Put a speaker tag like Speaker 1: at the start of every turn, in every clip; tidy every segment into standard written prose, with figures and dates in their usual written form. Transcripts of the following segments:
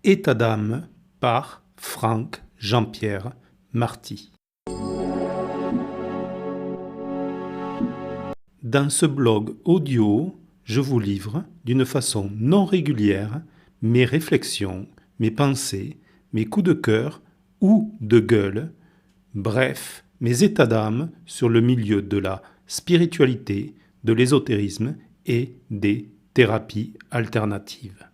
Speaker 1: État d'âme par Franck Jean-Pierre Marty. Dans ce blog audio, je vous livre d'une façon non régulière mes réflexions, mes pensées, mes coups de cœur ou de gueule, bref, mes états d'âme sur le milieu de la spiritualité, de l'ésotérisme et des thérapies alternatives.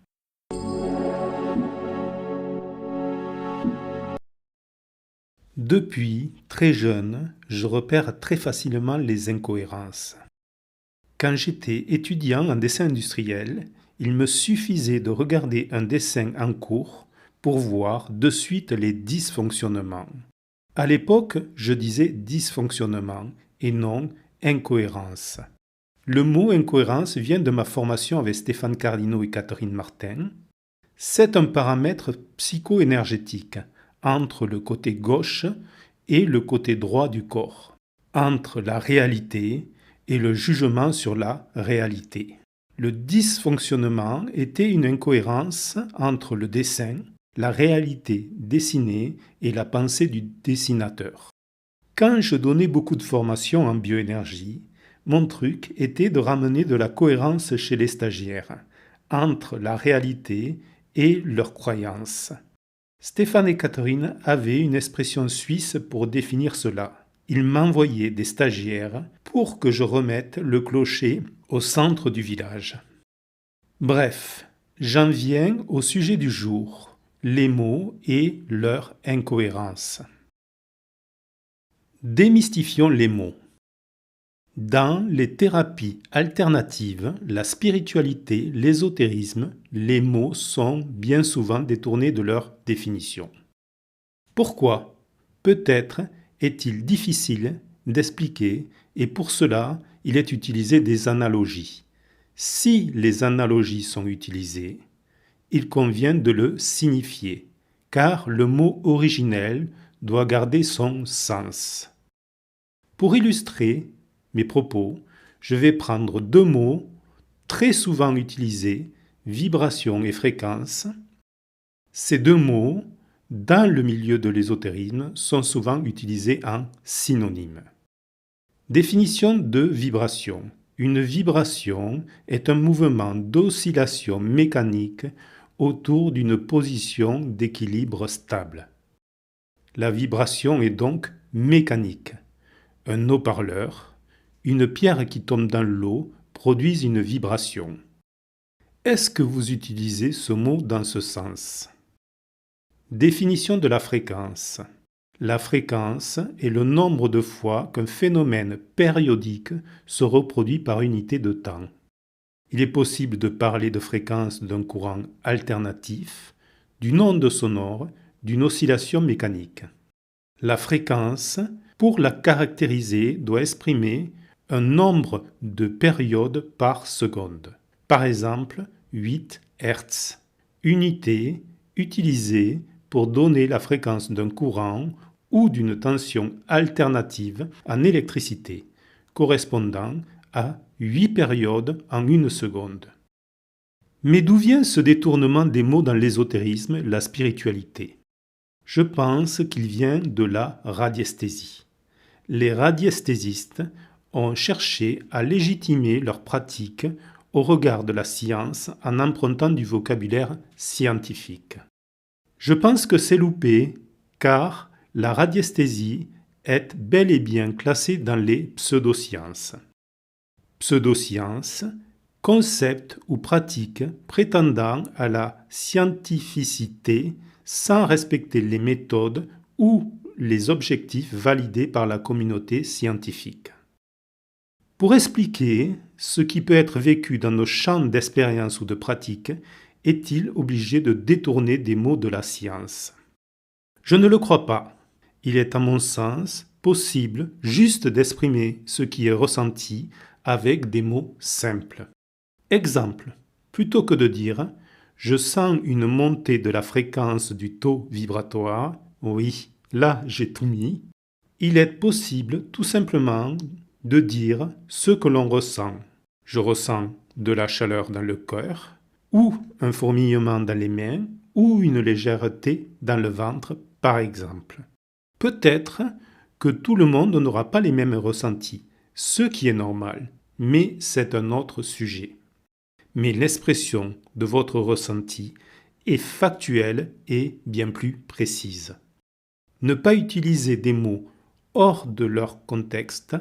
Speaker 1: Depuis très jeune, je repère très facilement les incohérences. Quand j'étais étudiant en dessin industriel, il me suffisait de regarder un dessin en cours pour voir de suite les dysfonctionnements. À l'époque, je disais dysfonctionnement et non incohérence. Le mot incohérence vient de ma formation avec Stéphane Cardino et Catherine Martin. C'est un paramètre psycho-énergétique entre le côté gauche et le côté droit du corps, entre la réalité et le jugement sur la réalité. Le dysfonctionnement était une incohérence entre le dessin, la réalité dessinée et la pensée du dessinateur. Quand je donnais beaucoup de formations en bioénergie, mon truc était de ramener de la cohérence chez les stagiaires, entre la réalité et leurs croyances. Stéphane et Catherine avaient une expression suisse pour définir cela. Ils m'envoyaient des stagiaires pour que je remette le clocher au centre du village. Bref, j'en viens au sujet du jour, les mots et leur incohérence. Démystifions les mots. Dans les thérapies alternatives, la spiritualité, l'ésotérisme, les mots sont bien souvent détournés de leur définition. Pourquoi ? Peut-être est-il difficile d'expliquer et pour cela, il est utilisé des analogies. Si les analogies sont utilisées, il convient de le signifier, car le mot originel doit garder son sens. Pour illustrer mes propos, je vais prendre deux mots très souvent utilisés, vibration et fréquence. Ces deux mots, dans le milieu de l'ésotérisme, sont souvent utilisés en synonyme. Définition de vibration. Une vibration est un mouvement d'oscillation mécanique autour d'une position d'équilibre stable. La vibration est donc mécanique. Un haut-parleur, une pierre qui tombe dans l'eau produisent une vibration. Est-ce que vous utilisez ce mot dans ce sens ? Définition de la fréquence. La fréquence est le nombre de fois qu'un phénomène périodique se reproduit par unité de temps. Il est possible de parler de fréquence d'un courant alternatif, d'une onde sonore, d'une oscillation mécanique. La fréquence, pour la caractériser, doit exprimer un nombre de périodes par seconde. Par exemple, 8 Hz. Unité utilisée pour donner la fréquence d'un courant ou d'une tension alternative en électricité, correspondant à 8 périodes en une seconde. Mais d'où vient ce détournement des mots dans l'ésotérisme, la spiritualité ? Je pense qu'il vient de la radiesthésie. Les radiesthésistes ont cherché à légitimer leur pratique au regard de la science en empruntant du vocabulaire scientifique. Je pense que c'est loupé car la radiesthésie est bel et bien classée dans les pseudosciences. Pseudosciences, concept ou pratique prétendant à la scientificité sans respecter les méthodes ou les objectifs validés par la communauté scientifique. Pour expliquer ce qui peut être vécu dans nos champs d'expérience ou de pratique, est-il obligé de détourner des mots de la science ? Je ne le crois pas. Il est à mon sens possible juste d'exprimer ce qui est ressenti avec des mots simples. Exemple, plutôt que de dire « je sens une montée de la fréquence du taux vibratoire », oui, là j'ai tout mis, il est possible tout simplement de dire ce que l'on ressent. Je ressens de la chaleur dans le cœur, ou un fourmillement dans les mains, ou une légèreté dans le ventre, par exemple. Peut-être que tout le monde n'aura pas les mêmes ressentis, ce qui est normal, mais c'est un autre sujet. Mais l'expression de votre ressenti est factuelle et bien plus précise. Ne pas utiliser des mots hors de leur contexte,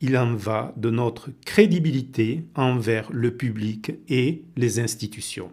Speaker 1: il en va de notre crédibilité envers le public et les institutions.